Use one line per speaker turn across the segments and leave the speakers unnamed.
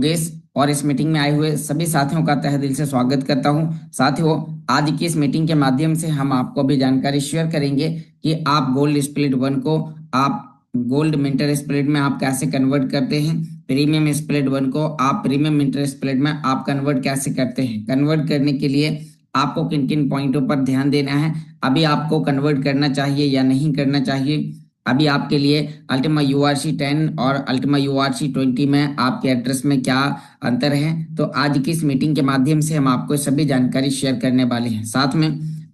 योगेश और इस मीटिंग में आए हुए सभी साथियों का तहे दिल से स्वागत करता हूं। साथियों, आज की इस मीटिंग के माध्यम से हम आपको भी जानकारी शेयर करेंगे कि आप गोल्ड स्प्लिट वन को आप गोल्ड मिंटर स्प्लिट में आप कैसे कन्वर्ट करते हैं, प्रीमियम स्प्लिट वन को आप प्रीमियम मिंटर स्प्लिट में आप कन्वर्ट कैसे करते हैं। कन्वर्ट करने के लिए आपको किन किन पॉइंटों पर ध्यान देना है, अभी आपको कन्वर्ट करना चाहिए या नहीं करना चाहिए। अभी आपके लिए अल्टीमा यूआरसी 10 और अल्टीमा यूआरसी 20 में आपके एड्रेस में क्या अंतर है, तो आज की इस मीटिंग के माध्यम से हम आपको सभी जानकारी शेयर करने वाले हैं। साथ में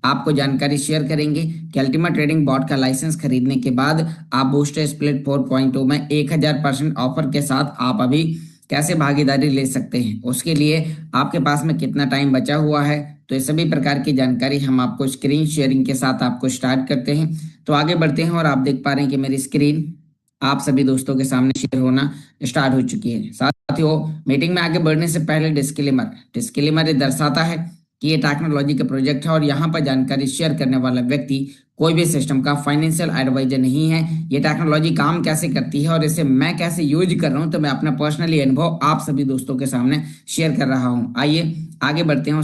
आपको जानकारी शेयर करेंगे कि अल्टीमा ट्रेडिंग बॉट का लाइसेंस खरीदने के बाद आप बूस्टर स्प्लिट 4.0 में 1000% ऑफर के साथ आप अभी कैसे भागीदारी ले सकते हैं, उसके लिए आपके पास में कितना टाइम बचा हुआ है। तो ये सभी प्रकार की जानकारी हम आपको स्क्रीन शेयरिंग के साथ आपको स्टार्ट करते हैं। तो आगे बढ़ते हैं और आप देख पा रहे हैं कि मेरी स्क्रीन आप सभी दोस्तों के सामने शेयर होना स्टार्ट हो चुकी है। साथियों, मीटिंग में आगे बढ़ने से पहले डिस्क्लेमर ये दर्शाता है कि ये टेक्नोलॉजी का प्रोजेक्ट है और यहाँ पर जानकारी शेयर करने वाला व्यक्ति कोई भी सिस्टम का फाइनेंशियल एडवाइजर नहीं है। ये टेक्नोलॉजी काम कैसे करती है और इसे मैं कैसे यूज कर रहा हूँ, तो मैं अपना पर्सनली अनुभव आप सभी दोस्तों के सामने शेयर कर रहा हूँ। आइए आगे बढ़ते हैं।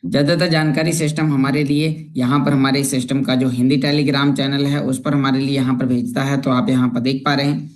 ज़्यादातर जानकारी सिस्टम हमारे लिए यहाँ पर हमारे सिस्टम का जो हिंदी टेलीग्राम चैनल है उस पर हमारे लिए यहाँ पर भेजता है। तो आप यहाँ पर देख पा रहे हैं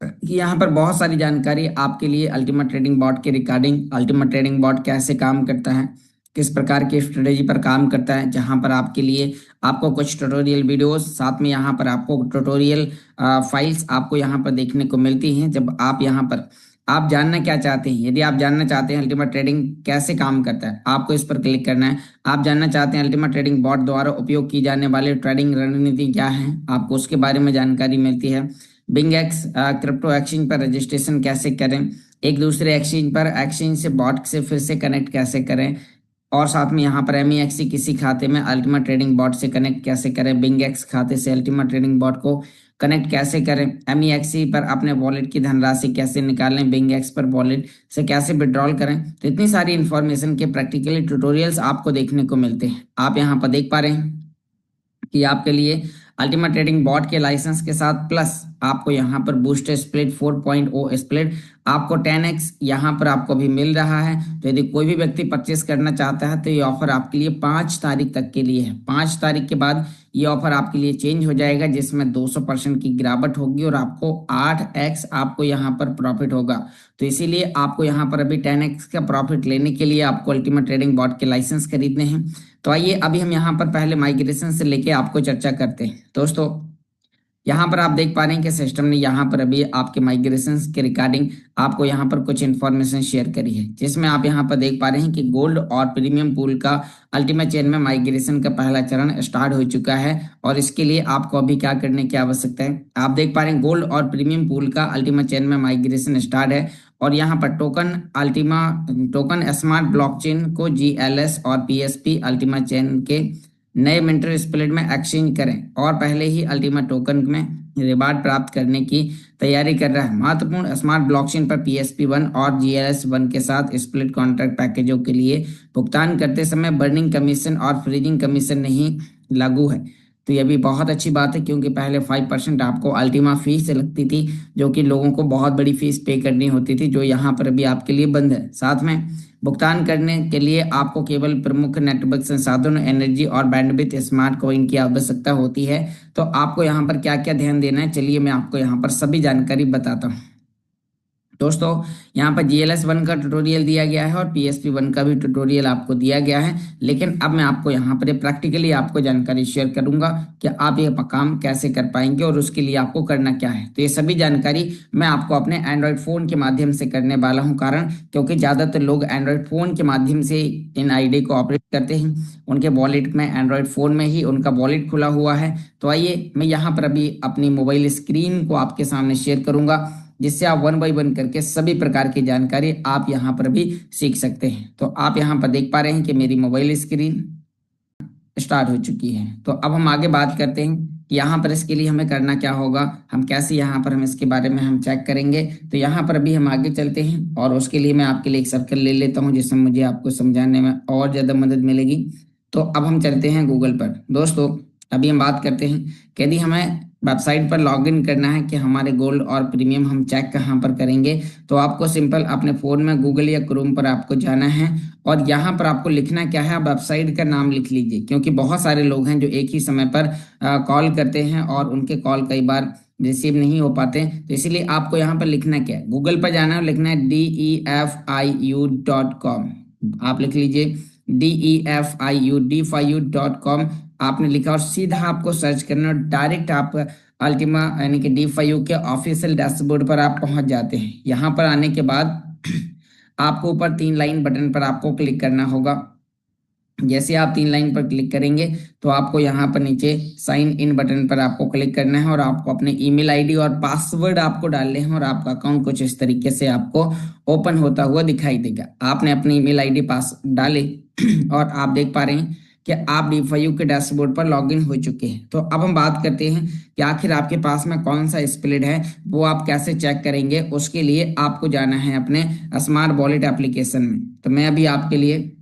कि यहाँ पर बहुत सारी जानकारी आपके लिए अल्टीमा ट्रेडिंग बॉट के रिगार्डिंग, अल्टीमा ट्रेडिंग बॉट कैसे काम करता है, किस प्रकार की स्ट्रेटेजी पर काम करता है, जहाँ पर आपके लिए आपको कुछ ट्यूटोरियल वीडियोस, साथ में यहाँ पर आपको ट्यूटोरियल फाइल्स आपको यहाँ पर देखने को मिलती हैं। जब आप यहाँ पर आप जानना क्या चाहते हैं, यदि आप जानना चाहते हैं अल्टीमा ट्रेडिंग कैसे काम करता है, आपको इस पर क्लिक करना है। आप जानना चाहते हैं अल्टीमा ट्रेडिंग बॉट द्वारा उपयोग की जाने वाली ट्रेडिंग रणनीति क्या है, आपको उसके बारे में जानकारी मिलती है। बिंगएक्स क्रिप्टो एक्सचेंज पर रजिस्ट्रेशन कैसे करें, एक दूसरे एक्सचेंज पर एक्सचेंज से बॉट से फिर से कनेक्ट कैसे करें, और साथ में यहाँ पर MEXC किसी खाते में अल्टीमा ट्रेडिंग बॉट से कनेक्ट कैसे करें, बिंगएक्स खाते से अल्टीमा ट्रेडिंग बॉट को कनेक्ट कैसे करें, MEXC पर अपने वॉलेट की धनराशि कैसे निकालें, बिंगएक्स पर वॉलेट से कैसे विड्रॉल करें। तो इतनी सारी इंफॉर्मेशन के प्रैक्टिकली ट्यूटोरियल्स आपको देखने को मिलते हैं। आप यहाँ पर देख पा रहे हैं कि आपके लिए अल्टीमा ट्रेडिंग बॉट के लाइसेंस के साथ प्लस आपको यहाँ पर बूस्टर स्प्लिट 4.0 स्प्लिट आपको 10x यहाँ पर आपको भी मिल रहा है। तो यदि कोई भी व्यक्ति परचेस करना चाहता है तो ये ऑफर आपके लिए 5 तारीख तक के लिए है। 5 तारीख के बाद ये ऑफर आपके लिए चेंज हो जाएगा, जिसमें 200% की गिरावट होगी और आपको 8x आपको यहाँ पर प्रॉफिट होगा। तो इसीलिए आपको यहाँ पर अभी 10x का प्रॉफिट लेने के लिए आपको अल्टीमा ट्रेडिंग बॉट के लाइसेंस खरीदने हैं। तो आइए अभी हम यहाँ पर पहले माइग्रेशन से लेके आपको चर्चा करते हैं। दोस्तों, यहाँ पर आप देख पा रहे हैं कि सिस्टम ने यहाँ पर अभी आपके माइग्रेशन के रिगार्डिंग आपको यहाँ पर कुछ इन्फॉर्मेशन शेयर करी है, जिसमें आप यहाँ पर देख पा रहे हैं कि गोल्ड और प्रीमियम पूल का अल्टीमा चेन में माइग्रेशन का पहला चरण स्टार्ट हो चुका है। और इसके लिए आपको अभी क्या करने की आवश्यकता है, आप देख पा रहे हैं गोल्ड और प्रीमियम पूल का अल्टीमा चेन में माइग्रेशन स्टार्ट है। और यहाँ पर टोकन स्मार्ट ब्लॉकचेन को GLS और PSP अल्टीमा चेन के नए मिंटर स्प्लिट में एक्सचेंज करें और पहले ही अल्टीमा टोकन में रिवार्ड प्राप्त करने की तैयारी कर रहा है। महत्वपूर्ण, स्मार्ट ब्लॉकचेन पर PSP1 और GLS1 के साथ स्प्लिट कॉन्ट्रैक्ट पैकेजों के लिए भुगतान करते समय बर्निंग कमीशन और फ्रीजिंग कमीशन नहीं लागू है। तो ये भी बहुत अच्छी बात है, क्योंकि पहले 5% आपको अल्टीमा फीस से लगती थी, जो कि लोगों को बहुत बड़ी फीस पे करनी होती थी, जो यहाँ पर भी आपके लिए बंद है। साथ में भुगतान करने के लिए आपको केवल प्रमुख नेटवर्क संसाधन, एनर्जी और बैंडविड्थ स्मार्ट कॉइन की आवश्यकता होती है। तो आपको यहाँ पर क्या क्या ध्यान देना है, चलिए मैं आपको यहाँ पर सभी जानकारी बताता हूँ। दोस्तों, यहाँ पर GLS1 का ट्यूटोरियल दिया गया है और PSP1 का भी ट्यूटोरियल आपको दिया गया है, लेकिन अब मैं आपको यहाँ पर प्रैक्टिकली आपको जानकारी शेयर करूंगा कि आप ये काम कैसे कर पाएंगे और उसके लिए आपको करना क्या है। तो ये सभी जानकारी मैं आपको अपने एंड्रॉयड फ़ोन के माध्यम से करने वाला हूँ, कारण क्योंकि ज़्यादातर लोग एंड्रॉयड फ़ोन के माध्यम से इन ID को ऑपरेट करते हैं, उनके वॉलेट में एंड्रॉयड फ़ोन में ही उनका वॉलेट खुला हुआ है। तो आइए मैं यहाँ पर अभी अपनी मोबाइल स्क्रीन को आपके सामने शेयर करूंगा, जिससे आप 1 बाय 1 करके सभी प्रकार की जानकारी आप यहाँ पर भी सीख सकते हैं। तो आप यहाँ पर देख पा रहे हैं कि मेरी मोबाइल स्क्रीन स्टार्ट हो चुकी है। तो अब हम आगे बात करते हैं कि यहाँ पर इसके लिए हमें करना क्या होगा, हम कैसे यहाँ पर हम इसके बारे में हम चेक करेंगे। तो यहाँ पर अभी हम आगे चलते हैं और उसके लिए मैं आपके लिए एक सर्कल ले लेता हूँ, जिससे मुझे आपको समझाने में और ज़्यादा मदद मिलेगी। तो अब हम चलते हैं गूगल पर। दोस्तों, अभी हम बात करते हैं कि यदि हमें वेबसाइट पर लॉगिन करना है कि हमारे गोल्ड और प्रीमियम हम चेक कहाँ पर करेंगे, तो आपको सिंपल अपने फ़ोन में गूगल या क्रोम पर आपको जाना है और यहाँ पर आपको लिखना क्या है, वेबसाइट का नाम लिख लीजिए, क्योंकि बहुत सारे लोग हैं जो एक ही समय पर कॉल करते हैं और उनके कॉल कई बार रिसीव नहीं हो पाते। तो इसीलिए आपको यहाँ पर लिखना क्या है, गूगल पर जाना है और लिखना है DEFIU.com। आप लिख लीजिए DEFIU आपने लिखा और सीधा आपको सर्च करना और डायरेक्ट आप अल्टीमा यानी कि DFIU के ऑफिशियल डैशबोर्ड पर आप पहुंच जाते हैं। यहाँ पर आने के बाद आपको ऊपर 3 लाइन बटन पर आपको क्लिक करना होगा। जैसे आप 3 लाइन पर क्लिक करेंगे तो आपको यहाँ पर नीचे साइन इन बटन पर आपको क्लिक करना है और आपको अपने ईमेल आईडी और पासवर्ड आपको डालने हैं और आपका अकाउंट कुछ इस तरीके से आपको ओपन होता हुआ दिखाई देगा। आपने अपनी ईमेल आईडी पास डाले और आप देख पा रहे हैं कि आप DFIU के डैशबोर्ड पर लॉगिन हो चुके हैं। तो अब हम बात करते हैं कि आखिर आपके पास में कौन सा स्प्लिट है, वो आप कैसे चेक करेंगे। उसके लिए आपको जाना है अपने स्मार्ट वॉलेट एप्लीकेशन में। तो मैं अभी आपके लिए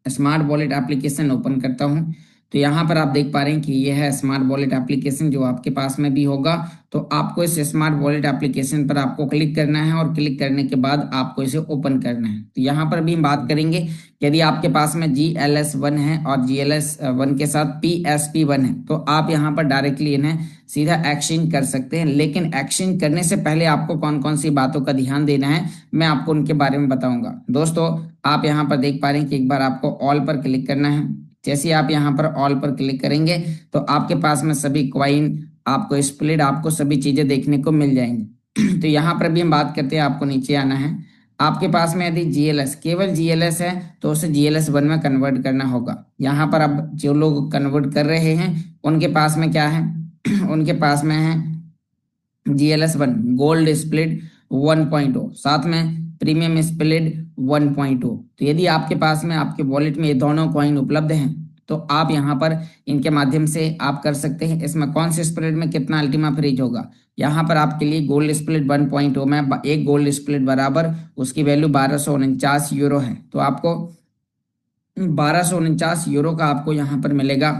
स्मार्ट वॉलेट एप्लीकेशन ओपन करता हूं। तो यहाँ पर आप देख पा रहे हैं कि यह है स्मार्ट वॉलेट एप्लीकेशन, जो आपके पास में भी होगा। तो आपको इस स्मार्ट वॉलेट एप्लीकेशन पर आपको क्लिक करना है और क्लिक करने के बाद आपको इसे ओपन करना है। तो यहाँ पर भी हम बात करेंगे, यदि आपके पास में GLS1 है और GLS1 के साथ PSP1 है तो आप यहाँ पर डायरेक्टली इन्हें सीधा एक्सचेंज कर सकते हैं। लेकिन एक्सचेंज करने से पहले आपको कौन कौन सी बातों का ध्यान देना है, मैं आपको उनके बारे में बताऊंगा। दोस्तों, आप यहाँ पर देख पा रहे हैं कि एक बार आपको ऑल पर क्लिक करना है। जैसे ही आप यहाँ पर ऑल पर क्लिक करेंगे तो आपके पास में सभी क्वाइन, आपको स्प्लिट, आपको सभी चीजें देखने को मिल जाएंगी। तो यहाँ पर भी हम बात करते हैं, आपको नीचे आना है। आपके पास में यदि GLS, केवल GLS है तो उसे GLS1 में कन्वर्ट करना होगा। यहाँ पर अब जो लोग कन्वर्ट कर रहे हैं उनके पास में क्या है उनके पास में है GLS1 गोल्ड स्प्लिट 1.0, साथ में प्रीमियम स्प्लिट 1.0। तो यदि आपके पास में आपके वॉलेट में ये दोनों कॉइन उपलब्ध हैं तो आप यहाँ पर इनके माध्यम से आप कर सकते हैं। इसमें कौन से स्प्लिट में कितना अल्टीमा फ्रीज होगा, यहाँ पर आपके लिए गोल्ड स्प्लिट 1.0 में एक गोल्ड स्प्लिट बराबर उसकी वैल्यू 1249 यूरो है। तो आपको 1249 यूरो का आपको यहाँ पर मिलेगा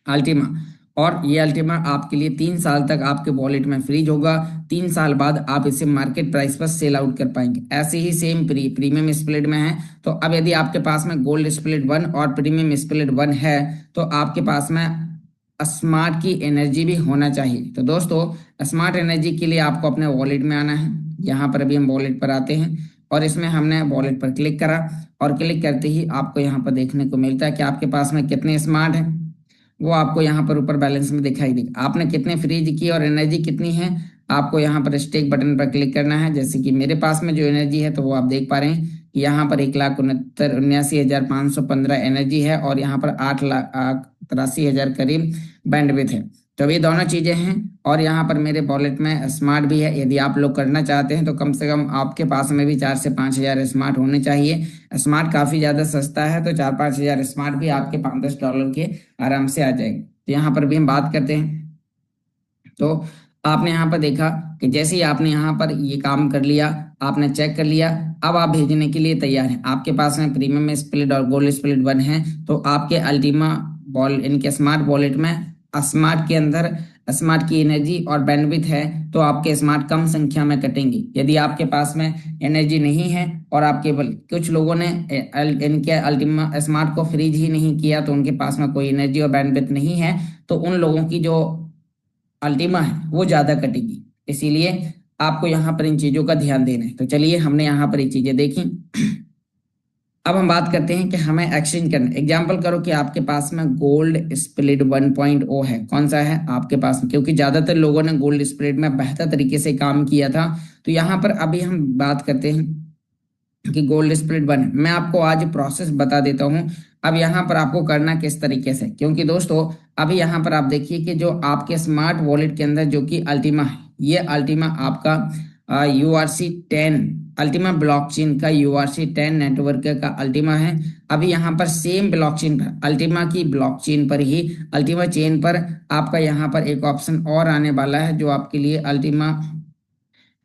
अल्टीमा। और ये अल्टीमा आपके लिए 3 साल तक आपके वॉलेट में फ्रीज होगा। 3 साल बाद आप इसे मार्केट प्राइस पर सेल आउट कर पाएंगे। ऐसे ही सेम प्रीमियम स्प्लिट में है। तो अब यदि आपके पास में गोल्ड स्प्लिट 1 और प्रीमियम स्प्लिट 1 है तो आपके पास में स्मार्ट की एनर्जी भी होना चाहिए। तो दोस्तों, स्मार्ट एनर्जी के लिए आपको अपने वॉलेट में आना है। यहाँ पर अभी हम वॉलेट पर आते हैं और इसमें हमने वॉलेट पर क्लिक करा और क्लिक करते ही आपको यहाँ पर देखने को मिलता है कि आपके पास में कितने स्मार्ट हैं, वो आपको यहाँ पर ऊपर बैलेंस में दिखाई देगा। आपने कितने फ्रीज की और एनर्जी कितनी है, आपको यहाँ पर स्टेक बटन पर क्लिक करना है। जैसे कि मेरे पास में जो एनर्जी है तो वो आप देख पा रहे हैं कि यहाँ पर 1,69,515 एनर्जी है और यहाँ पर 8,83,000 करीब बैंडविड्थ है। तो ये दोनों चीजें हैं और यहाँ पर मेरे वॉलेट में स्मार्ट भी है। यदि आप लोग करना चाहते हैं तो कम से कम आपके पास में भी 4 से 5 हज़ार स्मार्ट होने चाहिए। स्मार्ट काफी ज्यादा सस्ता है, तो 4-5 हज़ार स्मार्ट भी आपके $5-10 के आराम से आ जाएंगे। तो यहाँ पर भी हम बात करते हैं। तो आपने यहाँ पर देखा कि जैसे ही आपने यहाँ पर ये काम कर लिया, आपने चेक कर लिया, अब आप भेजने के लिए तैयार हैं। आपके पास में प्रीमियम स्प्लिट और गोल्ड स्प्लिट 1 है तो आपके अल्टीमा बॉल इनके स्मार्ट वॉलेट में स्मार्ट के अंदर स्मार्ट की एनर्जी और बैंडविड्थ है तो आपके स्मार्ट कम संख्या में कटेंगे। यदि आपके पास में एनर्जी नहीं है और आपके कुछ लोगों ने इनके अल्टीमा स्मार्ट को फ्रीज ही नहीं किया तो उनके पास में कोई एनर्जी और बैंडविड्थ नहीं है, तो उन लोगों की जो अल्टीमा है वो ज्यादा कटेगी। इसीलिए आपको यहाँ पर इन चीजों का ध्यान देना है। तो चलिए, हमने यहाँ पर ये चीजें देखी। अब हम बात करते हैं कि हमें एक्सचेंज करना। एग्जाम्पल करो कि आपके पास में गोल्ड स्प्लिट 1.0 है, कौन सा है आपके पास में, क्योंकि ज्यादातर लोगों ने गोल्ड स्प्लिट में बेहतर तरीके से काम किया था। तो यहाँ पर अभी हम बात करते हैं कि गोल्ड स्प्लिट 1 है। मैं आपको आज प्रोसेस बता देता हूँ अब यहाँ पर आपको करना किस तरीके से, क्योंकि दोस्तों अभी यहाँ पर आप देखिए कि जो आपके स्मार्ट वॉलेट के अंदर जो कि अल्टीमा है, ये अल्टीमा आपका URC10 अल्टीमा ब्लॉकचेन का URC10 नेटवर्क का अल्टीमा है। अभी यहाँ पर सेम ब्लॉकचेन पर, अल्टीमा की ब्लॉकचेन पर ही, अल्टीमा चेन पर आपका यहाँ पर एक ऑप्शन और आने वाला है जो आपके लिए अल्टीमा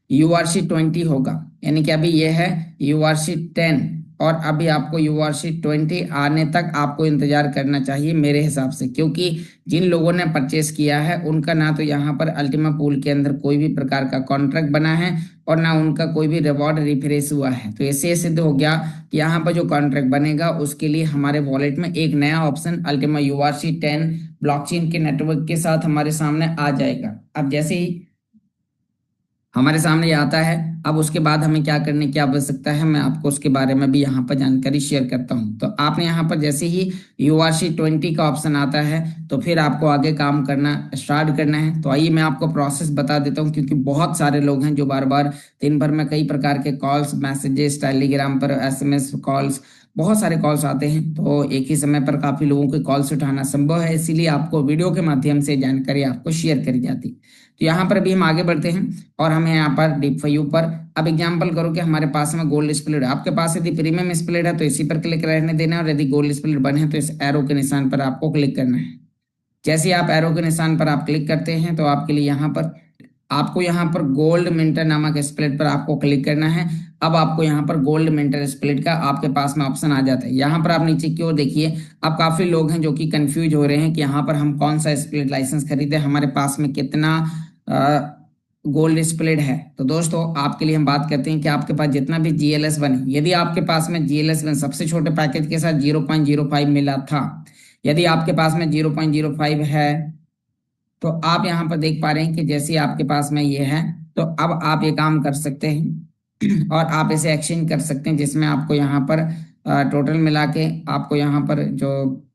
URC20 होगा। यानी कि अभी ये है URC10 और अभी आपको URC 20 आने तक आपको इंतजार करना चाहिए मेरे हिसाब से, क्योंकि जिन लोगों ने परचेस किया है उनका ना तो यहाँ पर अल्टीमा पूल के अंदर कोई भी प्रकार का कॉन्ट्रैक्ट बना है और ना उनका कोई भी रिवॉर्ड रिफ्रेश हुआ है। तो इससे सिद्ध हो गया कि यहाँ पर जो कॉन्ट्रैक्ट बनेगा उसके लिए हमारे वॉलेट में एक नया ऑप्शन अल्टीमा URC 10 ब्लॉकचेन के नेटवर्क के साथ हमारे सामने आ जाएगा। अब जैसे ही हमारे सामने ये आता है, अब उसके बाद हमें क्या करने की आवश्यकता है, मैं आपको उसके बारे में भी यहाँ पर जानकारी शेयर करता हूँ। तो आपने यहाँ पर जैसे ही URC 20 का ऑप्शन आता है तो फिर आपको आगे काम करना स्टार्ट करना है। तो आइए मैं आपको प्रोसेस बता देता हूँ, क्योंकि बहुत सारे लोग हैं जो बार बार दिन भर में कई प्रकार के कॉल्स, मैसेजेस, टेलीग्राम पर SMS कॉल्स, बहुत सारे कॉल्स आते हैं। तो एक ही समय पर काफी लोगों के कॉल्स उठाना संभव है, इसीलिए आपको वीडियो के माध्यम से जानकारी आपको शेयर करी जाती। तो यहाँ पर भी हम आगे बढ़ते हैं और हमें यहाँ पर DeFi पर अब एग्जांपल करो कि हमारे पास में गोल्ड स्प्लिट है। आपके पास यदि प्रीमियम स्प्लिट है तो इसी पर क्लिक रहने देना है, और यदि गोल्ड स्प्लिट बने हैं तो इस एरो के निशान पर आपको क्लिक करना है। जैसे ही आप एरो के निशान पर आप क्लिक करते हैं तो आपके लिए यहाँ पर गोल्ड मिंटर नामक स्प्लिट पर आपको क्लिक करना है। अब आपको यहाँ पर गोल्ड मिंटर स्प्लिट का आपके पास में ऑप्शन आ जाता है। यहाँ पर आप नीचे की ओर देखिए, अब काफी लोग हैं जो कि कंफ्यूज हो रहे हैं कि यहाँ पर हम कौन सा स्प्लिट लाइसेंस खरीदे, हमारे पास में कितना गोल्ड स्प्लिट है। तो दोस्तों आपके लिए हम बात करते हैं कि आपके पास जितना भी GLS1 है, यदि आपके पास में GLS1 सबसे छोटे पैकेज के साथ 0.05 मिला था, यदि आपके पास में 0.05 है तो आप यहाँ पर देख पा रहे हैं कि जैसे आपके पास में ये है तो अब आप ये काम कर सकते हैं और आप इसे एक्सचेंज कर सकते हैं, जिसमें आपको यहाँ पर टोटल मिला के आपको यहाँ पर जो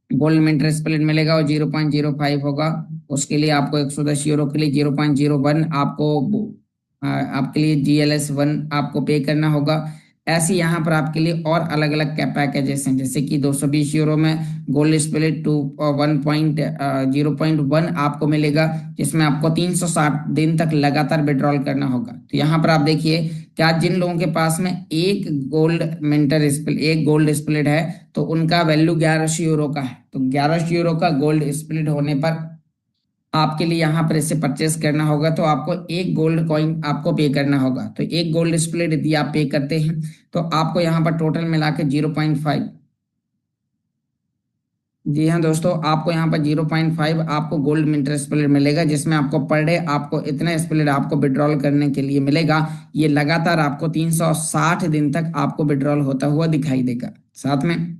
गोल्ड में इंटरेस्ट स्प्लिट मिलेगा वो 0.05 होगा। उसके लिए आपको 110 यूरो के लिए 0.01 आपको आपके लिए GLS1 आपको पे करना होगा। ऐसे यहाँ पर आपके लिए और अलग अलग पैकेजेस हैं, जैसे कि 220 यूरो में गोल्ड स्प्लिट 0.1 आपको मिलेगा, जिसमें आपको 360 दिन तक लगातार विड्रॉल करना होगा। तो यहाँ पर आप देखिए क्या जिन लोगों के पास में एक गोल्ड स्प्लिट है तो उनका वैल्यू 1100 यूरो का है। तो 1100 यूरो का गोल्ड स्प्लिट होने पर आपके लिए यहाँ पर इसे परचेस करना होगा, तो आपको एक गोल्ड कॉइन आपको पे करना होगा। तो एक गोल्ड स्प्लिट यदि आप पे करते हैं तो आपको यहाँ पर टोटल मिला के 0.5, जी हाँ दोस्तों, आपको यहाँ पर 0.5 आपको गोल्ड मिंटर स्प्लिट मिलेगा, जिसमें आपको पर डे आपको इतना स्प्लिट आपको विड्रॉल करने के लिए मिलेगा। ये लगातार आपको 360 दिन तक आपको विड्रॉल होता हुआ दिखाई देगा साथ में।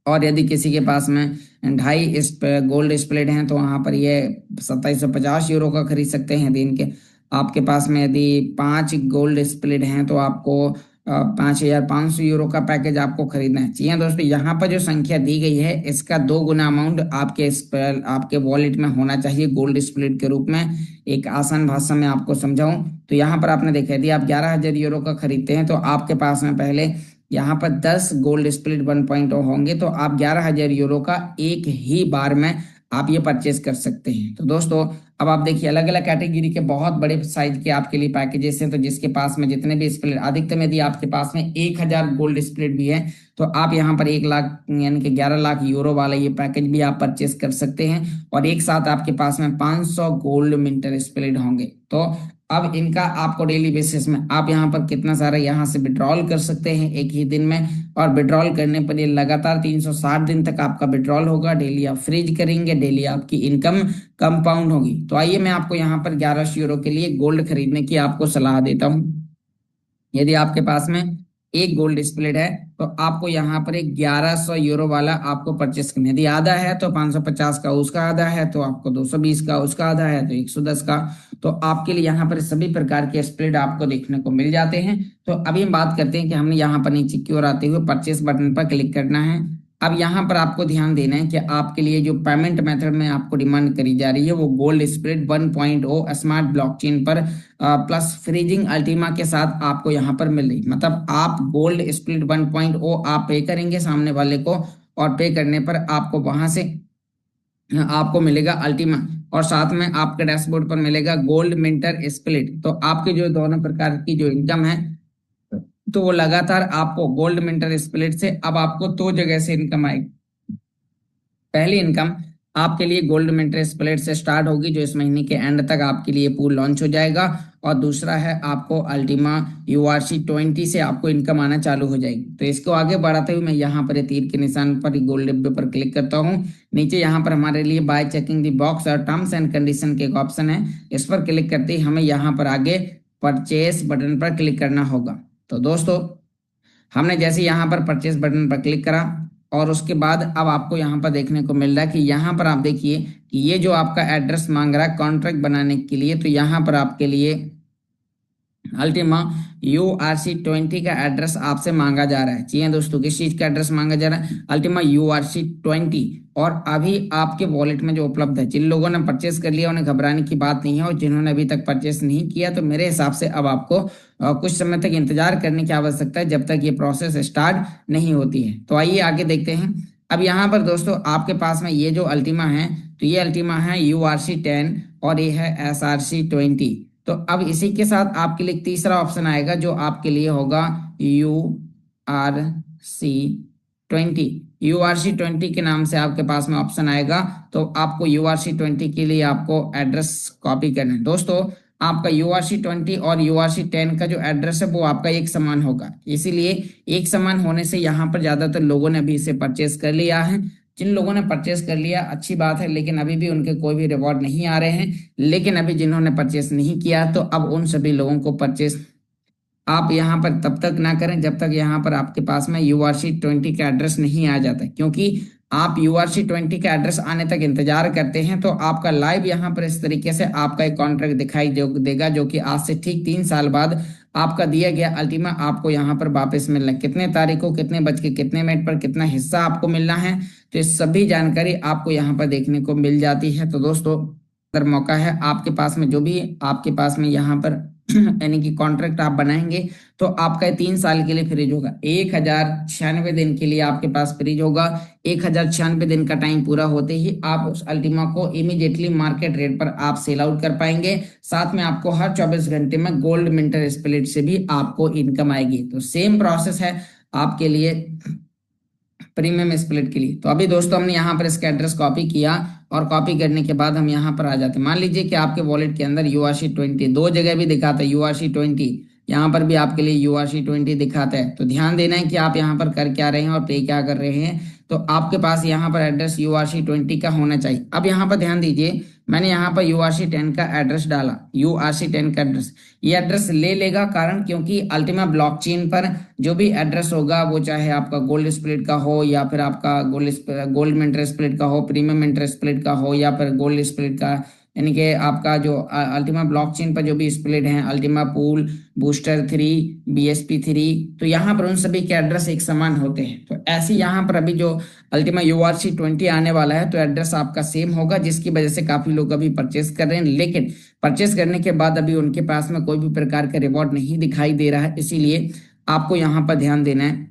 और यदि किसी के पास में 2.5 गोल्ड स्प्लिट हैं तो वहाँ पर ये 2750 यूरो का खरीद सकते हैं दिन के। आपके पास में यदि 5 गोल्ड स्प्लिट हैं तो आपको 5500 यूरो का पैकेज आपको खरीदना है। जी हाँ दोस्तों, यहाँ पर जो संख्या दी गई है इसका 2 गुना अमाउंट आपके वॉलेट में होना चाहिए गोल्ड स्प्लिट के रूप में। एक आसान भाषा में आपको समझाऊं तो यहाँ पर आपने देखा यदि आप 11,000 यूरो का खरीदते हैं तो आपके पास में पहले यहाँ पर 10 गोल्ड स्प्लिट 1.0 होंगे, तो आप 11,000 यूरो का एक ही बार में आप ये परचेस कर सकते हैं। तो दोस्तों अब आप देखिए अलग अलग कैटेगरी के बहुत बड़े साइज के आपके लिए पैकेजेस हैं। तो जिसके पास में जितने भी स्प्लिट, अधिकतम यदि आपके पास में 1,000 गोल्ड स्प्लिट भी है तो आप यहाँ पर 1 लाख यानी कि 11 लाख यूरो वाला ये पैकेज भी आप परचेस कर सकते हैं, और एक साथ आपके पास में 500 गोल्ड मिंटर स्प्लिट होंगे। तो अब इनका आपको डेली बेसिस में आप यहाँ पर कितना सारा यहाँ से विड्रॉल कर सकते हैं एक ही दिन में, और विड्रॉल करने पर ये लगातार 360 दिन तक आपका विड्रॉल होगा। डेली आप फ्रीज करेंगे, डेली आपकी इनकम कंपाउंड होगी। तो आइए मैं आपको यहाँ पर 1100 यूरो के लिए गोल्ड खरीदने की आपको सलाह देता हूँ। यदि आपके पास में एक गोल्ड स्प्लिट है तो आपको यहाँ पर एक 1100 यूरो वाला आपको परचेस करना है। यदि आधा है तो 550 का, उसका आधा है तो आपको 220 का, उसका आधा है तो 110 का। तो आपके लिए यहाँ पर सभी प्रकार के स्प्लिट आपको देखने को मिल जाते हैं। तो अभी हम बात करते हैं कि हमने यहाँ पर नीचे की ओर आते हुए परचेस बटन पर क्लिक करना है। अब यहाँ पर आपको ध्यान देना है कि आपके लिए जो पेमेंट मेथड में आपको डिमांड करी जा रही है वो गोल्ड स्प्लिट 1.0 स्मार्ट ब्लॉकचेन पर प्लस फ्रीजिंग अल्टीमा के साथ आपको यहाँ पर मिल रही। मतलब आप गोल्ड स्प्लिट 1.0 आप पे करेंगे सामने वाले को, और पे करने पर आपको वहां से आपको मिलेगा अल्टीमा, और साथ में आपके डैशबोर्ड पर मिलेगा गोल्ड मिंटर स्प्लिट। तो आपके जो दोनों प्रकार की जो इनकम है तो वो लगातार आपको गोल्ड मिंटर स्प्लिट से अब आपको दो जगह से इनकम आएगी। पहली इनकम आपके लिए गोल्ड मिंटर स्प्लिट से स्टार्ट होगी, जो इस महीने के एंड तक आपके लिए पूल लॉन्च हो जाएगा। और दूसरा है आपको अल्टीमा URC 20 से आपको इनकम आना चालू हो जाएगी। तो इसको आगे बढ़ाते हुए मैं यहाँ पर तीर के निशान पर गोल्ड डिब्बे पर क्लिक करता हूँ। नीचे यहाँ पर हमारे लिए बाय चेकिंग दी बॉक्स और टर्म्स एंड कंडीशन के एक ऑप्शन है, इस पर क्लिक करते ही हमें यहाँ पर आगे परचेस बटन पर क्लिक करना होगा। तो दोस्तों, हमने जैसे यहाँ पर परचेस बटन पर क्लिक करा और उसके बाद अब आपको यहाँ पर देखने को मिल रहा है कि यहाँ पर आप देखिए कि ये जो आपका एड्रेस मांग रहा है कॉन्ट्रैक्ट बनाने के लिए, तो यहाँ पर आपके लिए अल्टीमा URC 20 का एड्रेस आपसे मांगा जा रहा है। जी हाँ दोस्तों, किस चीज का एड्रेस मांगा जा रहा है? Ultima URC 20। और अभी आपके वॉलेट में जो उपलब्ध है, जिन लोगों ने परचेस कर लिया उन्हें घबराने की बात नहीं है, और जिन्होंने अभी तक परचेस नहीं किया तो मेरे हिसाब से अब आपको कुछ समय तक इंतजार करने की आवश्यकता है, जब तक ये प्रोसेस स्टार्ट नहीं होती है। तो आइए आगे देखते हैं। अब यहाँ पर दोस्तों आपके पास में ये जो अल्टीमा है, तो ये अल्टीमा है URC 10 और ये है SRC 20। तो अब इसी के साथ आपके लिए तीसरा ऑप्शन आएगा, जो आपके लिए होगा URC 20। URC 20 के नाम से आपके पास में ऑप्शन आएगा। तो आपको URC 20 के लिए आपको एड्रेस कॉपी करना है। दोस्तों, आपका URC 20 और URC 10 का जो एड्रेस है वो आपका एक समान होगा, इसीलिए एक समान होने से यहाँ पर ज्यादातर लोगों ने अभी इसे परचेस कर लिया है। जिन लोगों ने परचेस कर लिया अच्छी बात है, लेकिन अभी भी उनके कोई भी रिवॉर्ड नहीं आ रहे हैं। लेकिन अभी जिन्होंने परचेस नहीं किया, तो अब उन सभी लोगों को परचेस आप यहाँ पर तब तक ना करें जब तक यहाँ पर आपके पास में URC 20 का एड्रेस नहीं आ जाता है। क्योंकि आप URC 20 का एड्रेस आने तक इंतजार करते हैं तो आपका लाइव यहाँ पर इस तरीके से आपका एक कॉन्ट्रैक्ट दिखाई देगा, जो कि आज से ठीक 3 साल बाद आपका दिया गया अल्टीमा आपको यहाँ पर वापस मिलना है। कितने तारीख को, कितने बज के कितने मिनट पर कितना हिस्सा आपको मिलना है, तो इस सभी जानकारी आपको यहाँ पर देखने को मिल जाती है। तो दोस्तों, अगर मौका है आपके पास में, जो भी आपके पास में यहाँ पर यानी कि कॉन्ट्रैक्ट आप बनाएंगे, तो आपका 3 साल के लिए फ्रीज होगा। 1096 दिन के लिए आपके पास फ्रीज होगा। 1096 दिन का टाइम पूरा होते ही आप उस अल्टीमा को इमीडिएटली मार्केट रेट पर आप सेल आउट कर पाएंगे। साथ में आपको हर 24 घंटे में गोल्ड मिंटर स्प्लिट से भी आपको इनकम आएगी। तो सेम प्रोसेस है आपके लिए प्रीमियम स्प्लिट के लिए। तो अभी दोस्तों हमने यहाँ पर इसका एड्रेस कॉपी किया, और कॉपी करने के बाद हम यहाँ पर आ जाते हैं। मान लीजिए कि आपके वॉलेट के अंदर URC 20 दो जगह भी दिखाता है, URC 20 यहाँ पर भी आपके लिए URC 20 दिखाता है। तो ध्यान देना है कि आप यहाँ पर कर क्या रहे हैं और पे क्या कर रहे हैं। तो आपके पास यहाँ पर एड्रेस URC 20 का होना चाहिए। अब यहाँ पर ध्यान दीजिए, मैंने यहाँ पर URC 10 का एड्रेस डाला। URC 10 का एड्रेस, ये एड्रेस ले लेगा, कारण क्योंकि अल्टीमा ब्लॉकचेन पर जो भी एड्रेस होगा, वो चाहे आपका गोल्ड स्प्लिट का हो या फिर आपका गोल्ड मिंटर स्प्लिट का हो, प्रीमियम मिंटर स्प्लिट का हो या फिर गोल्ड स्प्लिट का, यानी कि आपका जो अल्टीमा ब्लॉकचेन पर जो भी स्प्लिट हैं, अल्टीमा पूल, बूस्टर 3, BSP 3, तो यहाँ पर उन सभी के एड्रेस एक समान होते हैं। तो ऐसे यहाँ पर अभी जो अल्टीमा URC 20 आने वाला है, तो एड्रेस आपका सेम होगा, जिसकी वजह से काफी लोग अभी परचेस कर रहे हैं। लेकिन परचेस करने के बाद अभी उनके पास में कोई भी प्रकार का रिवॉर्ड नहीं दिखाई दे रहा है। इसीलिए आपको यहाँ पर ध्यान देना है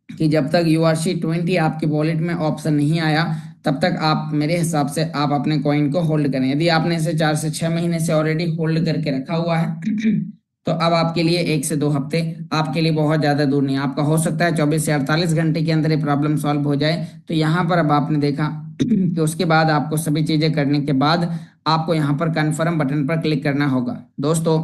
कि जब तक URC 20 आपके वॉलेट में ऑप्शन नहीं आया, तब तक आप, मेरे हिसाब से आप अपने कॉइन को होल्ड करें। यदि आपने इसे 4 से 6 महीने से ऑलरेडी होल्ड करके रखा हुआ है तो अब आपके लिए 1 से 2 हफ्ते आपके लिए बहुत ज्यादा दूर नहीं। आपका हो सकता है 24 से 48 घंटे के अंदर ये प्रॉब्लम सॉल्व हो जाए। तो यहाँ पर अब आपने देखा कि उसके बाद आपको सभी चीजें करने के बाद आपको यहाँ पर कन्फर्म बटन पर क्लिक करना होगा। दोस्तों,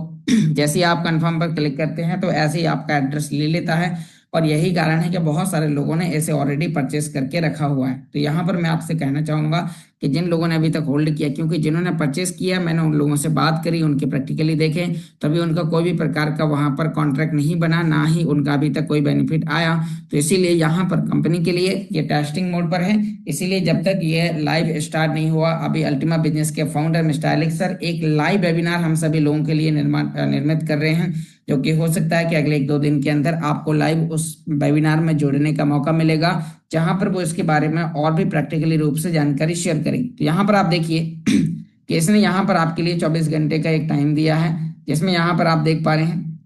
जैसे ही आप कन्फर्म पर क्लिक करते हैं तो ऐसे ही आपका एड्रेस ले लेता है, और यही कारण है कि बहुत सारे लोगों ने इसे ऑलरेडी परचेस करके रखा हुआ है। तो यहाँ पर मैं आपसे कहना चाहूंगा कि जिन लोगों ने अभी तक होल्ड किया, क्योंकि जिन्होंने परचेस किया मैंने उन लोगों से बात करी, उनके प्रैक्टिकली देखे, तभी उनका कोई भी प्रकार का वहां पर कॉन्ट्रैक्ट नहीं बना, ना ही उनका अभी तक कोई बेनिफिट आया। तो इसीलिए यहाँ पर कंपनी के लिए ये टेस्टिंग मोड पर है। इसीलिए जब तक ये लाइव स्टार्ट नहीं हुआ, अभी अल्टीमा बिजनेस के फाउंडर मिस्टर एलेक्स सर एक लाइव वेबिनार हम सभी लोगों के लिए निर्मित कर रहे हैं, जो कि हो सकता है कि अगले 1-2 दिन के अंदर आपको लाइव उस वेबिनार में जुड़ने का मौका मिलेगा, जहां पर वो इसके बारे में और भी प्रैक्टिकली रूप से जानकारी शेयर करेंगे। तो यहाँ पर आप देखिए कि इसने यहाँ पर आपके लिए 24 घंटे का एक टाइम दिया है, जिसमें यहाँ पर आप देख पा रहे हैं,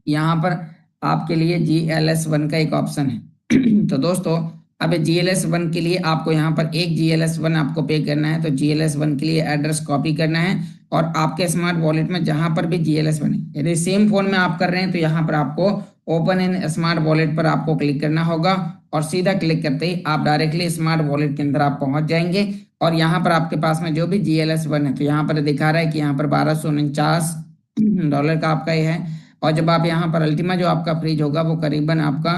यहाँ पर आपके लिए GLS 1 का एक ऑप्शन है। तो दोस्तों, अब GLS1 के लिए आपको यहाँ पर एक GLS1 आपको पे करना है। तो GLS1 के लिए एड्रेस कॉपी करना है और आपके स्मार्ट वॉलेट में जहां पर भी GLS1 है, यदि सेम फोन में आप कर रहे हैं तो यहाँ पर आपको ओपन इन स्मार्ट वॉलेट पर आपको क्लिक करना होगा और सीधा क्लिक करते ही आप डायरेक्टली स्मार्ट वॉलेट के अंदर आप पहुंच जाएंगे। और यहाँ पर आपके पास में जो भी GLS1 है तो यहाँ पर दिखा रहा है कि यहाँ पर $1249 का आपका ये है। और जब आप यहाँ पर अल्टीमा जो आपका फ्रीज होगा वो करीबन आपका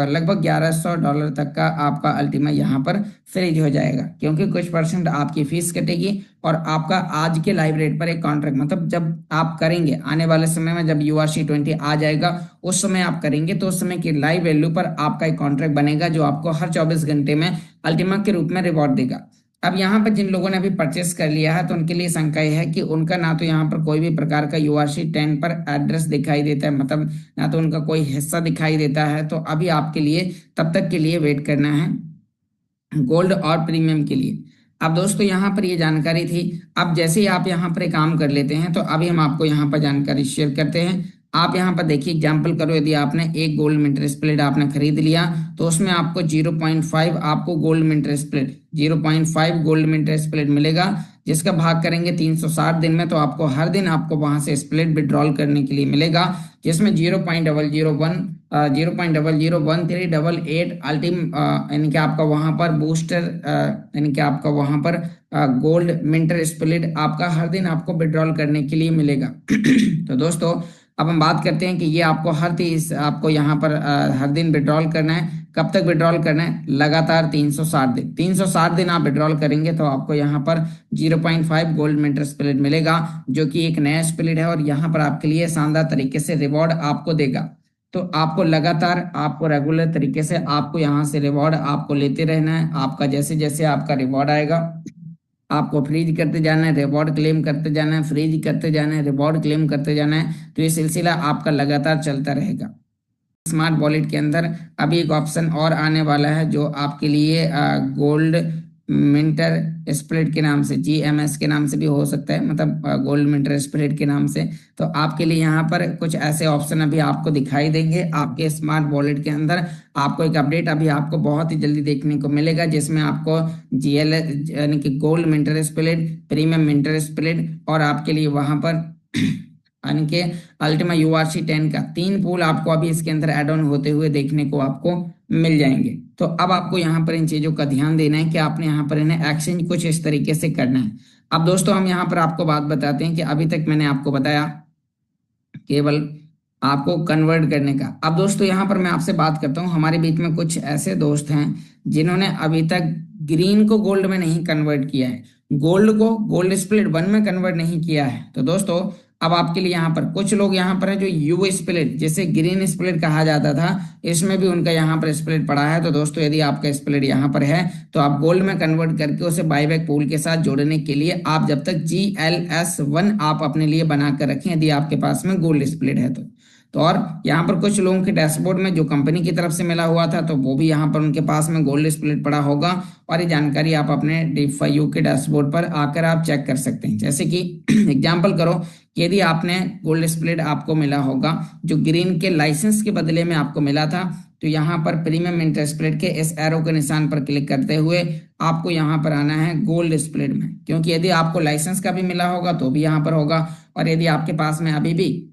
लगभग $1100 तक का आपका अल्टीमा यहाँ पर फ्रीज हो जाएगा, क्योंकि कुछ परसेंट आपकी फीस कटेगी और आपका आज के लाइव रेट पर एक कॉन्ट्रैक्ट, मतलब जब आप करेंगे आने वाले समय में जब URC20 आ जाएगा उस समय आप करेंगे तो उस समय की लाइव वैल्यू पर आपका एक कॉन्ट्रैक्ट बनेगा जो आपको हर 24 घंटे में अल्टीमा के रूप में रिवॉर्ड देगा। अब यहाँ पर जिन लोगों ने अभी परचेस कर लिया है तो उनके लिए शंका यह है कि उनका ना तो यहाँ पर कोई भी प्रकार का URC10 पर एड्रेस दिखाई देता है, मतलब ना तो उनका कोई हिस्सा दिखाई देता है। तो अभी आपके लिए तब तक के लिए वेट करना है गोल्ड और प्रीमियम के लिए। अब दोस्तों यहाँ पर ये जानकारी थी। अब जैसे ही आप यहाँ पर काम कर लेते हैं तो अभी हम आपको यहाँ पर जानकारी शेयर करते हैं। आप यहाँ पर देखिए, एग्जाम्पल करो, यदि आपने एक गोल्ड मिंटर स्प्लिट आपने खरीद लिया तो उसमें आपको 0.5 आपको gold mentor split 0.5 gold mentor split मिलेगा, जिसका भाग करेंगे 360 दिन में तो आपको हर दिन आपको वहां से स्प्लिट विड्रॉल करने के लिए मिलेगा, जिसमें 0.001 0.001388 अल्टीम यानी कि आपका वहां पर बूस्टर यानी कि आपका वहां पर गोल्ड मिंटर स्प्लिट आपका हर दिन आपको विड्रॉल करने के लिए मिलेगा। तो दोस्तों अब हम बात करते हैं कि ये आपको आपको यहाँ पर हर दिन विड्रॉल करना है। कब तक विड्रॉल करना है? लगातार 360 दिन। 360 दिन आप विड्रॉल करेंगे तो आपको यहाँ पर 0.5 गोल्ड मिंटर स्प्लिट मिलेगा, जो कि एक नया स्प्लिट है और यहाँ पर आपके लिए शानदार तरीके से रिवॉर्ड आपको देगा। तो आपको लगातार आपको रेगुलर तरीके से आपको यहाँ से रिवॉर्ड आपको लेते रहना है। आपका जैसे जैसे आपका रिवॉर्ड आएगा आपको फ्रीज करते जाना है, रिवॉर्ड क्लेम करते जाना है, फ्रीज करते जाना है, रिवॉर्ड क्लेम करते जाना है। तो ये सिलसिला आपका लगातार चलता रहेगा। स्मार्ट वॉलेट के अंदर अभी एक ऑप्शन और आने वाला है जो आपके लिए गोल्ड मिंटर स्प्लिट के नाम से, GMS के नाम से भी हो सकता है, मतलब गोल्ड मिंटर स्प्लिट के नाम से। तो आपके लिए यहाँ पर कुछ ऐसे ऑप्शन अभी आपको दिखाई देंगे आपके स्मार्ट वॉलेट के अंदर। आपको एक अपडेट अभी आपको बहुत ही जल्दी देखने को मिलेगा, जिसमें आपको GL यानी कि gold mentor split, premium mentor split और आपके लिए वहां पर यानी कि अल्टीमा URC10 का 3 पूल आपको अभी इसके अंदर एड ऑन होते हुए देखने को आपको मिल जाएंगे। तो अब आपको यहाँ पर इन चीजों का ध्यान देना है कि आपने यहाँ पर इन्हें एक्सचेंज कुछ इस तरीके से करना है। अब दोस्तों हम यहाँ पर आपको बात बताते हैं कि अभी तक मैंने आपको बताया केवल आपको कन्वर्ट करने का। अब दोस्तों यहाँ पर मैं आपसे बात करता हूँ, हमारे बीच में कुछ ऐसे दोस्त हैं जिन्होंने अभी तक ग्रीन को गोल्ड में नहीं कन्वर्ट किया है, गोल्ड को गोल्ड स्प्लिट 1 में कन्वर्ट नहीं किया है। तो दोस्तों अब आपके लिए यहाँ पर कुछ लोग यहाँ पर है जो यू स्प्लिट, जैसे ग्रीन स्प्लिट कहा जाता था, इसमें भी उनका यहाँ पर स्प्लिट पड़ा है। तो दोस्तों यदि आपका स्प्लिट यहाँ पर है तो आप गोल्ड में कन्वर्ट करके उसे बाईबैक पूल के साथ जोड़ने के लिए आप जब तक GLS1 आप अपने लिए बना कर रखें, यदि आपके पास में गोल्ड स्प्लिट है तो और यहाँ पर कुछ लोगों के डैशबोर्ड में जो कंपनी की तरफ से मिला हुआ था तो वो भी यहाँ पर उनके पास में गोल्ड स्प्लिट पड़ा होगा और ये जानकारी आप अपने DeFi के डैशबोर्ड पर आकर आप चेक कर सकते हैं। जैसे कि एग्जांपल करो कि यदि आपने गोल्ड स्प्लिट आपको मिला होगा जो ग्रीन के लाइसेंस के बदले में आपको मिला था, तो यहाँ पर प्रीमियम मिंटर स्प्लिट के इस एरो के निशान पर क्लिक करते हुए आपको यहाँ पर आना है गोल्ड स्प्लिट में, क्योंकि यदि आपको लाइसेंस का भी मिला होगा तो भी यहाँ पर होगा। और यदि आपके पास में अभी भी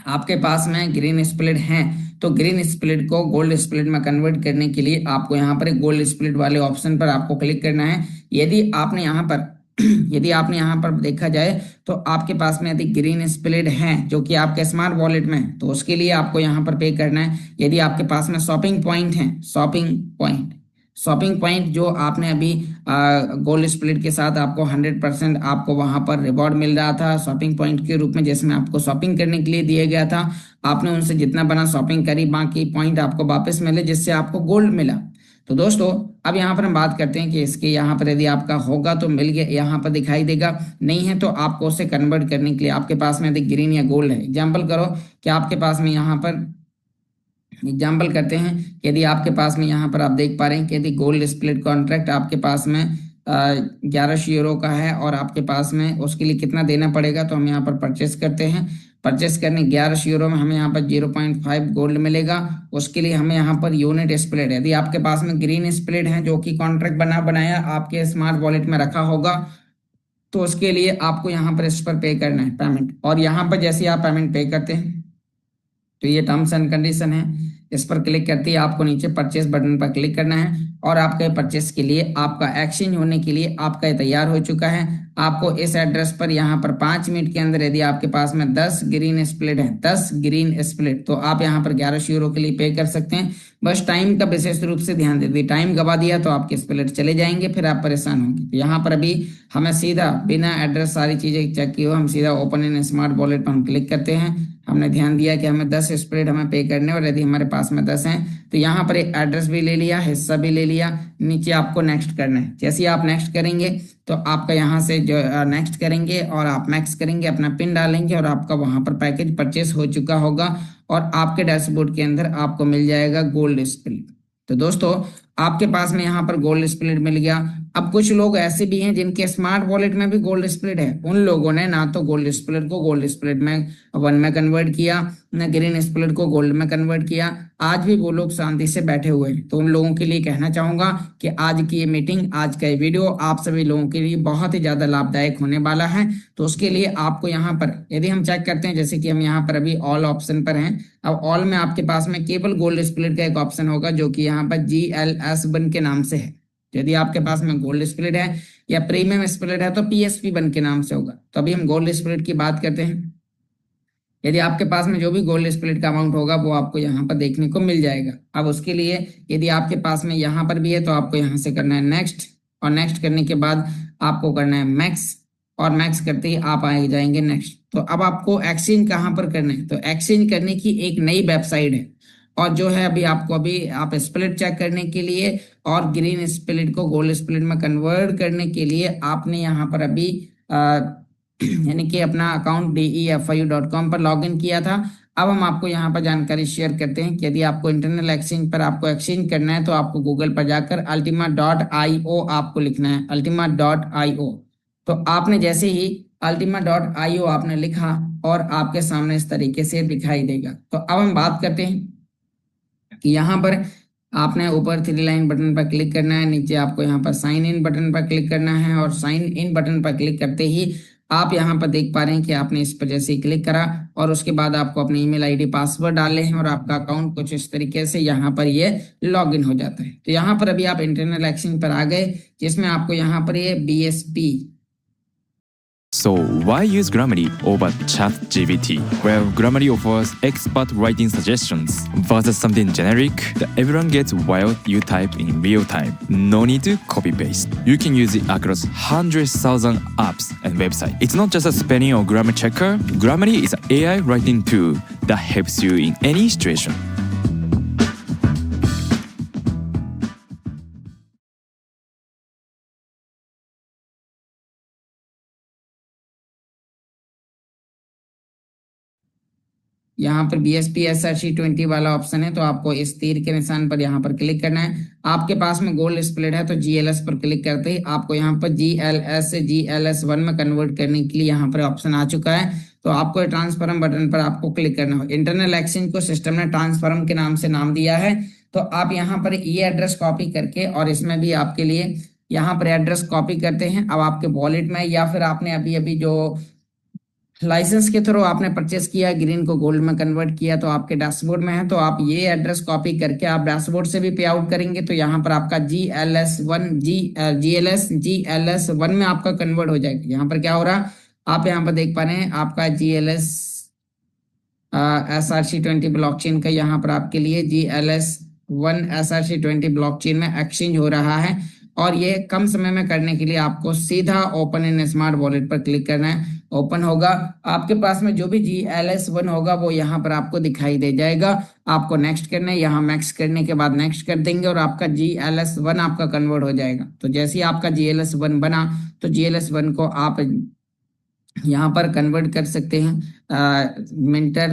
आपके पास में ग्रीन स्प्लिट हैं तो ग्रीन स्प्लिट को गोल्ड स्प्लिट में कन्वर्ट करने के लिए आपको यहाँ पर गोल्ड स्प्लिट वाले ऑप्शन पर आपको क्लिक करना है। यदि आपने यहाँ पर देखा जाए तो आपके पास में यदि ग्रीन स्प्लिट है जो कि आपके स्मार्ट वॉलेट में है तो उसके लिए आपको यहाँ पर पे करना है। यदि आपके पास में शॉपिंग पॉइंट जो आपने अभी गोल्ड स्प्लिट के साथ आपको 100% आपको वहां पर रिवॉर्ड मिल रहा था शॉपिंग पॉइंट के रूप में, जिसमें आपको शॉपिंग करने के लिए दिया गया था, आपने उनसे जितना बना शॉपिंग करी, बाकी पॉइंट आपको वापस मिले जिससे आपको गोल्ड मिला। तो दोस्तों अब यहाँ पर हम बात करते हैं कि इसके यहाँ पर यदि आपका होगा तो मिल गया, यहाँ पर दिखाई देगा, नहीं है तो आपको उसे कन्वर्ट करने के लिए आपके पास में यदि ग्रीन या गोल्ड है, एग्जाम्पल करो कि आपके पास में यहाँ पर एग्जाम्पल करते हैं, यदि आपके पास में यहाँ पर आप देख पा रहे हैं कि यदि गोल्ड स्प्लिट कॉन्ट्रैक्ट आपके पास में 1100 यूरो का है और आपके पास में उसके लिए कितना देना पड़ेगा, तो हम यहाँ पर परचेस करते हैं। परचेस करने 1100 यूरो में हमें यहाँ पर 0.5 गोल्ड मिलेगा। उसके लिए हमें यहाँ पर यूनिट स्प्लिट, यदि आपके पास में ग्रीन स्प्लिट है जो कि कॉन्ट्रैक्ट बनाया आपके स्मार्ट वॉलेट में रखा होगा, तो उसके लिए आपको यहाँ पर इस पर पे करना है पेमेंट। और यहाँ पर जैसे आप पेमेंट पे करते हैं तो ये टर्म्स एंड कंडीशन है, इस पर क्लिक करते ही आपको नीचे परचेस बटन पर क्लिक करना है और आपके परचेस के लिए, आपका एक्सचेंज होने के लिए आपका ये तैयार हो चुका है। आपको इस एड्रेस पर यहाँ पर 5 मिनट के अंदर यदि आपके पास में 10 ग्रीन स्प्लिट है, 10 ग्रीन स्प्लिट, तो आप यहाँ पर 1100 यूरो के लिए पे कर सकते हैं। बस टाइम का विशेष रूप से ध्यान दे, टाइम गवा दिया तो आपके स्प्लिट चले जाएंगे, फिर आप परेशान होंगे। तो यहाँ पर अभी हमें सीधा बिना एड्रेस सारी चीजें चेक किए हम सीधा ओपन इन स्मार्ट वॉलेट पर हम क्लिक करते हैं। हमने ध्यान दिया कि हमें 10 स्प्रेड हमें पे करने, और यदि हमारे पास में 10 हैं तो यहाँ पर एक एड्रेस भी ले लिया, हिस्सा भी ले लिया, नीचे आपको नेक्स्ट करना है। जैसे ही आप नेक्स्ट करेंगे तो आपका यहाँ से जो नेक्स्ट करेंगे और आप मैक्स करेंगे, अपना पिन डालेंगे और आपका वहां पर पैकेज परचेस हो चुका होगा और आपके डैशबोर्ड के अंदर आपको मिल जाएगा गोल्ड स्प्लिट। तो दोस्तों आपके पास में यहाँ पर गोल्ड स्प्लिट मिल गया। अब कुछ लोग ऐसे भी हैं जिनके स्मार्ट वॉलेट में भी गोल्ड स्प्लिट है, उन लोगों ने ना तो गोल्ड स्प्लिट को गोल्ड स्प्लिट में 1 में कन्वर्ट किया, न ग्रीन स्प्लिट को गोल्ड में कन्वर्ट किया, आज भी वो लोग शांति से बैठे हुए हैं। तो उन लोगों के लिए कहना चाहूंगा कि आज की ये मीटिंग, आज का ये वीडियो आप सभी लोगों के लिए बहुत ही ज्यादा लाभदायक होने वाला है। तो उसके लिए आपको यहाँ पर यदि हम चेक करते हैं, जैसे कि हम यहाँ पर अभी ऑल ऑप्शन पर हैं, अब ऑल में आपके पास में केवल गोल्ड स्प्लिट का एक ऑप्शन होगा जो कि यहाँ पर GLS1 के नाम से है। यदि आपके पास में गोल्ड स्प्लिट है या प्रीमियम स्प्लिट है तो PSP1 के नाम से होगा। तो अभी हम गोल्ड स्प्लिट की बात करते हैं। यदि आपके पास में जो भी गोल्ड स्प्लिट का अमाउंट होगा वो आपको यहाँ पर देखने को मिल जाएगा। अब उसके लिए यदि आपके पास में यहाँ पर भी है तो आपको यहाँ से करना है नेक्स्ट, और नेक्स्ट करने के बाद आपको करना है मैक्स, और मैक्स करते ही आप आए जाएंगे नेक्स्ट। तो अब आपको एक्सचेंज कहाँ पर करना है, तो एक्सचेंज करने की एक नई वेबसाइट है, और जो है अभी आपको अभी आप स्प्लिट चेक करने के लिए और ग्रीन स्प्लिट को गोल्ड स्प्लिट में कन्वर्ट करने के लिए आपने यहाँ पर अभी यानी कि अपना अकाउंट DEFIU.com पर लॉगिन किया था। अब हम आपको यहाँ पर जानकारी शेयर करते हैं कि यदि आपको इंटरनल एक्सचेंज पर आपको एक्सचेंज करना है तो आपको गूगल पर जाकर ultima.io आपको लिखना है, ultima.io। तो आपने जैसे ही ultima.io आपने लिखा और आपके सामने इस तरीके से दिखाई देगा। तो अब हम बात करते हैं कि यहाँ पर आपने ऊपर 3 लाइन बटन पर क्लिक करना है, नीचे आपको यहाँ पर साइन इन बटन पर क्लिक करना है, और साइन इन बटन पर क्लिक करते ही आप यहाँ पर देख पा रहे हैं कि आपने इस पर जैसे ही क्लिक करा और उसके बाद आपको अपनी ईमेल आईडी पासवर्ड डाले हैं और आपका अकाउंट कुछ इस तरीके से यहाँ पर ये लॉगिन हो जाता है। तो यहाँ पर अभी आप इंटरनल एक्सचेंज पर आ गए, जिसमें आपको यहाँ पर ये BSP।
So why use Grammarly over ChatGPT? Well, Grammarly offers expert writing suggestions versus something generic that everyone gets while you type in real time. No need to copy paste. You can use it across 100,000 apps and websites. It's not just a spelling or grammar checker. Grammarly is an AI writing tool that helps you in any situation.
यहाँ पर BSP SRC20 वाला option है, तो आपको इस तीर के निशान पर यहाँ पर क्लिक करना है। आपके पास में गोल्ड स्प्लिट है तो GLS पर क्लिक करते ही आपको यहाँ पर GLS से GLS1 में कन्वर्ट करने के लिए यहाँ पर ऑप्शन आ चुका है। तो आपको ट्रांसफॉर्म बटन पर आपको क्लिक करना हो। इंटरनल एक्सचेंज को सिस्टम ने ट्रांसफॉर्म के नाम से नाम दिया है। तो आप यहाँ पर ये एड्रेस कॉपी करके, और इसमें भी आपके लिए यहाँ पर एड्रेस कॉपी करते हैं अब आपके वॉलेट में, या फिर आपने अभी अभी जो लाइसेंस के थ्रू आपने परचेस किया, ग्रीन को गोल्ड में कन्वर्ट किया, तो आपके डैशबोर्ड में है, तो आप ये एड्रेस कॉपी करके आप डैशबोर्ड से भी पे आउट करेंगे तो यहाँ पर आपका GLS1 में आपका कन्वर्ट हो जाएगा। यहाँ पर क्या हो रहा, आप यहाँ पर देख पा रहे हैं आपका GLS SRC20 ब्लॉकचेन का यहाँ पर आपके लिए GLS1 SRC20 ब्लॉकचेन में एक्सचेंज हो रहा है, और ये कम समय में करने के लिए आपको सीधा ओपन इन स्मार्ट वॉलेट पर क्लिक करना है। ओपन होगा, आपके पास में जो भी GLS1 होगा वो यहाँ पर आपको दिखाई दे जाएगा। आपको नेक्स्ट करना है, यहाँ मैक्स करने के बाद नेक्स्ट कर देंगे और आपका GLS1 आपका कन्वर्ट हो जाएगा। तो जैसे ही आपका GLS1 बना तो GLS1 को आप यहाँ पर कन्वर्ट कर सकते हैं मिंटर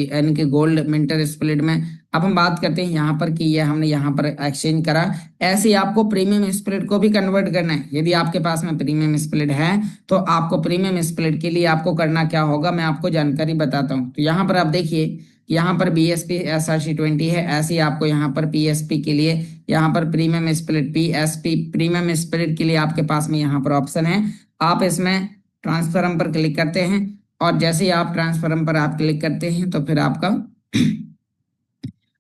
यानी कि गोल्ड मिंटर स्प्लिट में। अब हम बात करते हैं यहाँ पर कि ये हमने यहाँ पर एक्सचेंज करा। ऐसे ही आपको प्रीमियम स्प्लिट को भी कन्वर्ट करना है। यदि आपके पास में प्रीमियम स्प्लिट है तो आपको प्रीमियम स्प्लिट के लिए आपको करना क्या होगा, मैं आपको जानकारी बताता हूँ। तो यहाँ पर आप देखिए कि यहाँ पर BSP SRC20 है, ऐसे ही आपको यहाँ पर PSP के लिए यहाँ पर premium split PSP premium split के लिए आपके पास में यहाँ पर ऑप्शन है। आप इसमें ट्रांसफॉर्म पर क्लिक करते हैं और जैसे ही आप ट्रांसफॉर्म पर आप क्लिक करते हैं तो फिर आपका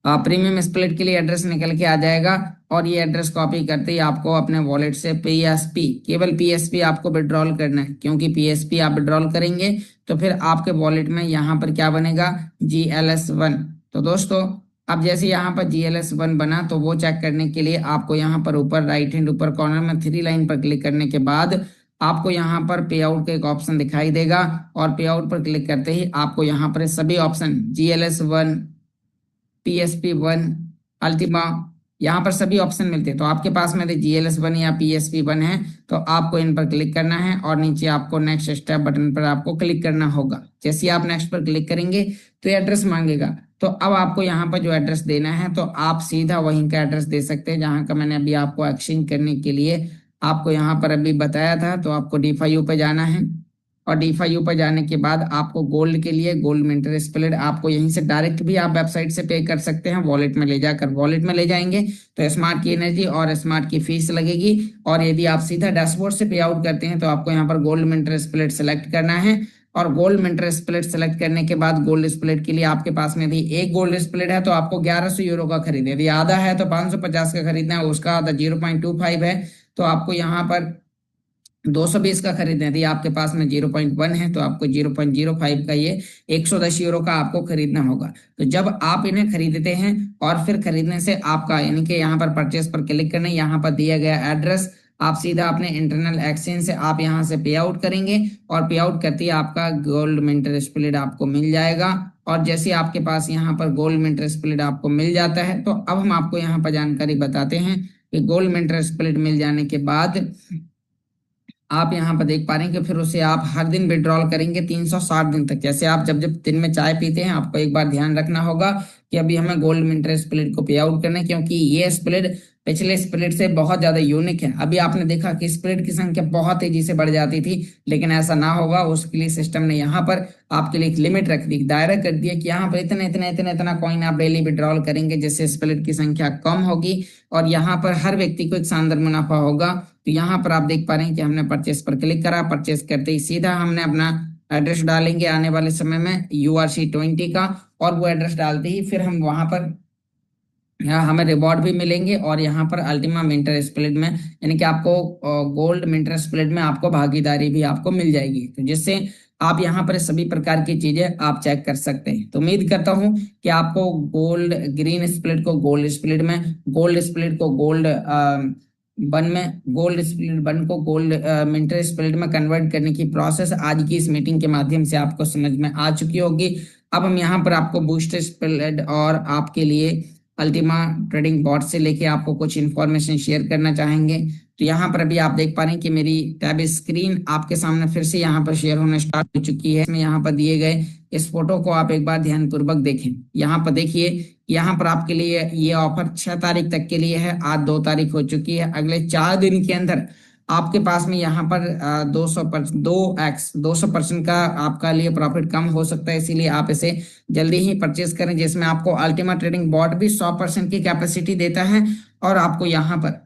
प्रीमियम स्प्लिट के लिए एड्रेस निकल के आ जाएगा। और ये एड्रेस कॉपी करते ही आपको अपने वॉलेट से PSP केवल PSP आपको विड्रॉल करना है, क्योंकि PSP आप विड्रॉल करेंगे तो फिर आपके वॉलेट में यहाँ पर क्या बनेगा, GLS1। तो दोस्तों अब जैसे यहाँ पर GLS1 बना तो वो चेक करने के लिए आपको यहाँ पर ऊपर राइट हैंड ऊपर कॉर्नर में 3 लाइन पर क्लिक करने के बाद आपको यहाँ पर पे आउट का एक ऑप्शन दिखाई देगा और पे आउट पर क्लिक करते ही आपको यहाँ पर सभी ऑप्शन GLS1 PSP1 अल्टीमा यहाँ पर सभी ऑप्शन मिलते हैं। तो आपके पास में GLS1 या PSP1 है तो आपको इन पर क्लिक करना है और नीचे आपको नेक्स्ट स्टेप बटन पर आपको क्लिक करना होगा। जैसे आप नेक्स्ट पर क्लिक करेंगे तो एड्रेस मांगेगा। तो अब आपको यहाँ पर जो एड्रेस देना है तो आप सीधा वहीं का एड्रेस दे सकते हैं जहाँ का मैंने अभी आपको एक्सचेंज करने के लिए आपको यहाँ पर अभी बताया था। तो आपको D5U पे जाना है और D5U पर जाने के बाद आपको गोल्ड के लिए गोल्ड मिंटर स्प्लिट आपको यहीं से डायरेक्ट भी आप वेबसाइट से पे कर सकते हैं। वॉलेट में ले जाकर वॉलेट में ले जाएंगे तो स्मार्ट की एनर्जी और स्मार्ट की फीस लगेगी। और यदि आप सीधा डैशबोर्ड से पे आउट करते हैं तो आपको यहाँ पर गोल्ड मिंटर स्प्लिट सेलेक्ट करना है और गोल्ड मिंटर स्प्लिट सेलेक्ट करने के बाद गोल्ड स्प्लिट के लिए आपके पास में यदि एक गोल्ड स्प्लिट है तो आपको 1100 यूरो का खरीदना है। यदि आधा है तो 550 का खरीदना है, उसका आधा 0.25 है तो आपको यहाँ पर 220 का खरीदना है। यदि आपके पास में 0.1 है तो आपको 0.05 का ये 110 यूरो का आपको खरीदना होगा। तो जब आप इन्हें खरीदते हैं और फिर खरीदने से आपका यानी कि यहाँ पर परचेस पर क्लिक करना, यहाँ पर दिया गया एड्रेस आप सीधा अपने इंटरनल एक्सचेंज से आप यहाँ से पे आउट करेंगे और पे आउट करते ही आपका गोल्ड मिंटर स्प्लिट आपको मिल जाएगा। और जैसे आपके पास यहाँ पर गोल्ड मिंटर स्प्लिट आपको मिल जाता है तो अब हम आपको यहाँ पर जानकारी बताते हैं कि गोल्ड मिंटर स्प्लिट मिल जाने के बाद आप यहाँ पर देख पा रहे हैं कि फिर उसे आप हर दिन विड्रॉल करेंगे 360 दिन तक। जैसे आप जब जब दिन में चाय पीते हैं आपको एक बार ध्यान रखना होगा कि अभी हमें गोल्ड मिंटर स्प्लिट को पे आउट करना है, क्योंकि ये स्प्लिट पिछले स्प्लिट से बहुत ज्यादा यूनिक है। अभी आपने देखा कि स्प्लिट की संख्या बहुत तेजी से बढ़ जाती थी, लेकिन ऐसा ना होगा उसके लिए सिस्टम ने यहाँ पर आपके लिए एक लिमिट रख दी, दायरा कर दिया कि यहाँ पर इतना इतना इतना इतना कॉइन आप डेली विड्रॉल करेंगे जिससे स्प्लिट की संख्या कम होगी और यहाँ पर हर व्यक्ति को एक शानदार मुनाफा होगा। तो यहाँ पर आप देख पा रहे हैं कि हमने परचेस पर क्लिक करा, परचेस करते ही सीधा हमने अपना एड्रेस डालेंगे आने वाले समय में URC20 का और वो एड्रेस डालते ही फिर हम वहां पर हमें रिवॉर्ड भी मिलेंगे और यहाँ पर अल्टीमा मिंटर स्प्लिट में यानी कि आपको गोल्ड मिंटर स्प्लिट में आपको भागीदारी भी आपको मिल जाएगी, तो जिससे आप यहाँ पर सभी प्रकार की चीजें आप चेक कर सकते हैं। तो उम्मीद करता हूँ कि आपको गोल्ड ग्रीन स्प्लिट को गोल्ड स्प्लिट में, गोल्ड स्प्लिट को गोल्ड वन में, गोल्ड स्प्लिट वन को गोल्ड मिंटर स्प्लिट में कन्वर्ट करने की प्रोसेस आज की इस मीटिंग के माध्यम से आपको समझ में आ चुकी होगी। अब हम यहाँ पर आपको बूस्टर स्प्लिट और आपके लिए अल्टीमा ट्रेडिंग बॉट से लेके आपको कुछ इंफॉर्मेशन शेयर करना चाहेंगे। तो यहाँ पर अभी आप देख पा रहे हैं कि मेरी टैब स्क्रीन आपके सामने फिर से यहाँ पर शेयर होना स्टार्ट हो चुकी है। इसमें यहाँ पर दिए गए इस फोटो को आप एक बार ध्यानपूर्वक देखें। यहाँ पर देखिए, यहाँ पर आपके लिए ये ऑफर 6 तारीख तक के लिए है, आज 2 तारीख हो चुकी है। अगले 4 दिन के अंदर आपके पास में यहाँ पर 200% का आपका लिए प्रॉफिट कम हो सकता है, इसीलिए आप इसे जल्दी ही परचेस करें, जिसमें आपको अल्टीमा ट्रेडिंग बॉट भी 100% की कैपेसिटी देता है और आपको यहाँ पर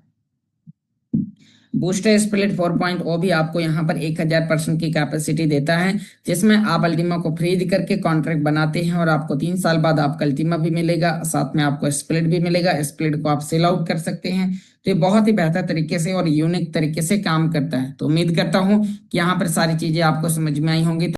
बूस्टर स्प्लिट 4.0 भी आपको यहाँ पर 1000% की कैपेसिटी देता है, जिसमें आप अल्टीमा को खरीद करके कॉन्ट्रैक्ट बनाते हैं और आपको 3 साल बाद आपका अल्टीमा भी मिलेगा, साथ में आपको स्प्लिट भी मिलेगा। स्प्लिट को आप सेल आउट कर सकते हैं। तो ये बहुत ही बेहतर तरीके से और यूनिक तरीके से काम करता है। तो उम्मीद करता हूँ कि यहाँ पर सारी चीजें आपको समझ में आई होंगी।